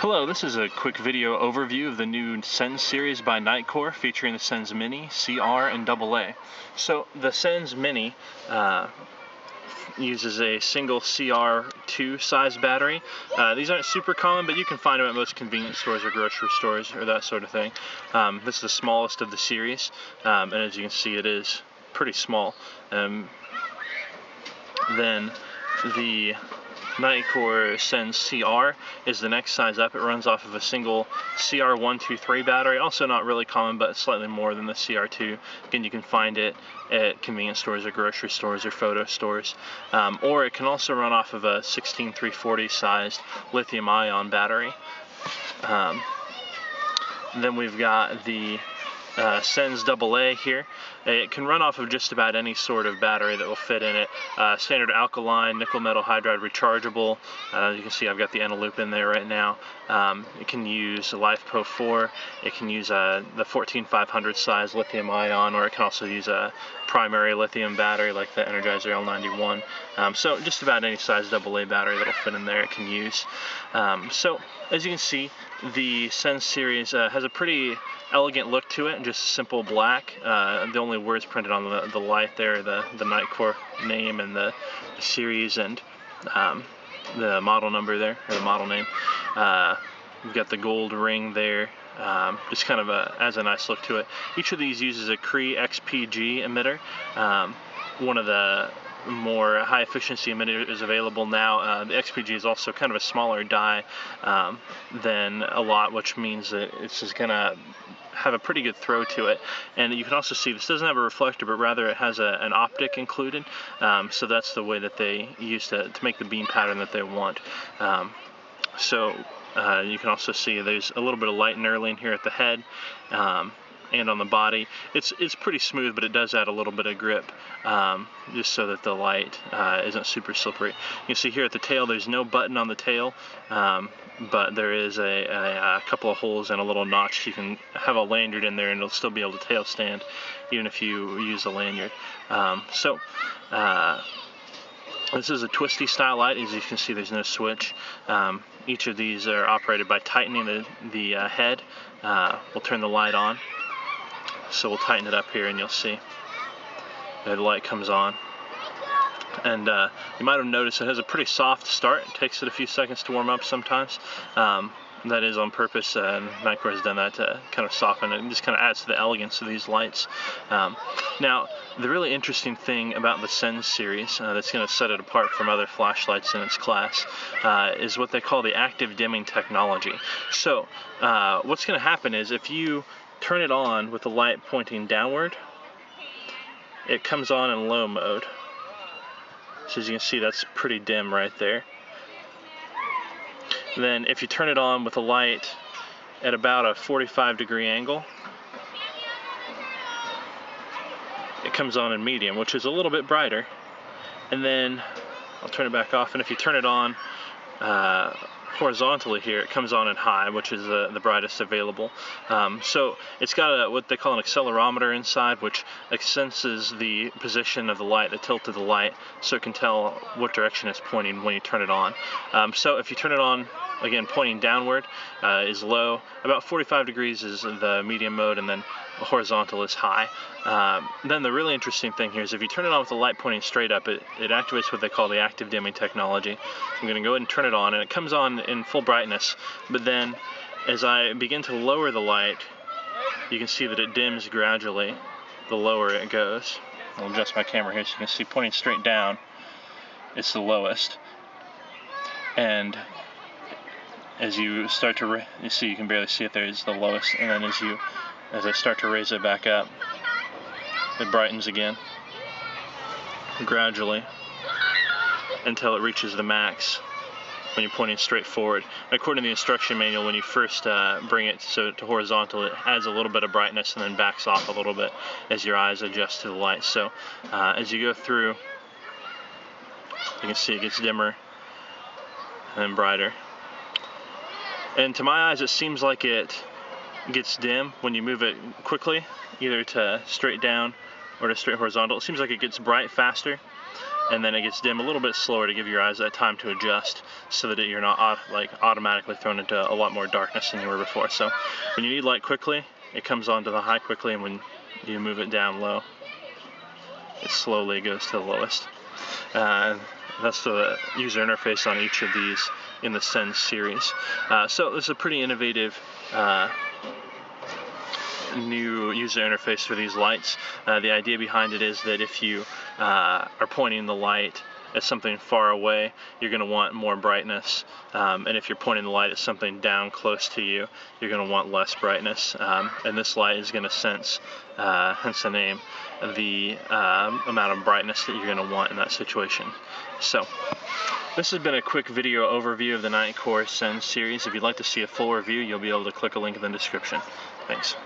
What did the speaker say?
Hello, this is a quick video overview of the new Sens series by Nitecore featuring the Sens Mini, CR, and AA. So the Sens Mini uses a single CR2 size battery. These aren't super common, but you can find them at most convenience stores or grocery stores or that sort of thing. This is the smallest of the series, and as you can see it is pretty small. Then the Nitecore Sens CR is the next size up. It runs off of a single CR123 battery, also not really common, but slightly more than the CR2. Again, you can find it at convenience stores or grocery stores or photo stores. Or it can also run off of a 16340 sized lithium-ion battery. Then we've got the Sens AA here. It can run off of just about any sort of battery that will fit in it. Standard alkaline, nickel metal hydride rechargeable. You can see I've got the Eneloop in there right now. It can use a LiFePO 4. It can use the 14500 size lithium ion, or it can also use a primary lithium battery like the Energizer L91. So just about any size AA battery that'll fit in there it can use. So as you can see, the Sens series has a pretty elegant look to it, just simple black. The only words printed on the light there, the Nitecore name and the series and the model number there, or the model name. We've got the gold ring there, just kind of has a nice look to it. Each of these uses a Cree XPG emitter. One of the more high efficiency emitter is available now. The XPG is also kind of a smaller die than a lot, which means that it's just gonna have a pretty good throw to it. And you can also see this doesn't have a reflector, but rather it has an optic included. So that's the way that they use to make the beam pattern that they want. You can also see there's a little bit of light knurling here at the head. And on the body. It's pretty smooth, but it does add a little bit of grip, just so that the light isn't super slippery. You can see here at the tail there's no button on the tail, but there is a couple of holes and a little notch. You can have a lanyard in there and it'll still be able to tail stand even if you use a lanyard. This is a twisty style light. As you can see, there's no switch. Each of these are operated by tightening the head. We'll turn the light on. So we'll tighten it up here and you'll see the light comes on. And you might have noticed it has a pretty soft start. It takes it a few seconds to warm up sometimes. That is on purpose, and Nitecore has done that to kind of soften it and just kind of adds to the elegance of these lights. Now, the really interesting thing about the Sens series that's going to set it apart from other flashlights in its class is what they call the active dimming technology. So what's going to happen is if you turn it on with the light pointing downward, it comes on in low mode. So as you can see, that's pretty dim right there. Then if you turn it on with a light at about a 45-degree angle, it comes on in medium, which is a little bit brighter. And then I'll turn it back off, and if you turn it on horizontally here, it comes on in high, which is the brightest available. So it's got what they call an accelerometer inside, which senses the position of the light, the tilt of the light, so it can tell what direction it's pointing when you turn it on. So if you turn it on, again, pointing downward is low, about 45 degrees is the medium mode, and then horizontal is high. Then the really interesting thing here is if you turn it on with the light pointing straight up, it activates what they call the active dimming technology. I'm going to go ahead and turn it on, and it comes on in full brightness, but then as I begin to lower the light, you can see that it dims gradually the lower it goes. I'll adjust my camera here so you can see pointing straight down, it's the lowest. And as you start to, you see, you can barely see it there, it's the lowest, and then as I start to raise it back up, it brightens again, gradually, until it reaches the max when you're pointing straight forward. And according to the instruction manual, when you first bring it to horizontal, it adds a little bit of brightness and then backs off a little bit as your eyes adjust to the light. So as you go through, you can see it gets dimmer and then brighter. And to my eyes, it seems like it gets dim when you move it quickly, either to straight down or to straight horizontal. It seems like it gets bright faster. and then it gets dim a little bit slower to give your eyes that time to adjust, so that you're not automatically thrown into a lot more darkness than you were before. So when you need light quickly, it comes on to the high quickly, and when you move it down low, it slowly goes to the lowest. That's the user interface on each of these in the Sens series. So this is a pretty innovative new user interface for these lights. The idea behind it is that if you are pointing the light at something far away, you're going to want more brightness, and if you're pointing the light at something down close to you, you're going to want less brightness, and this light is going to sense, hence the name, the amount of brightness that you're going to want in that situation. So this has been a quick video overview of the Nitecore Sens series. If you'd like to see a full review, you'll be able to click a link in the description. Thanks.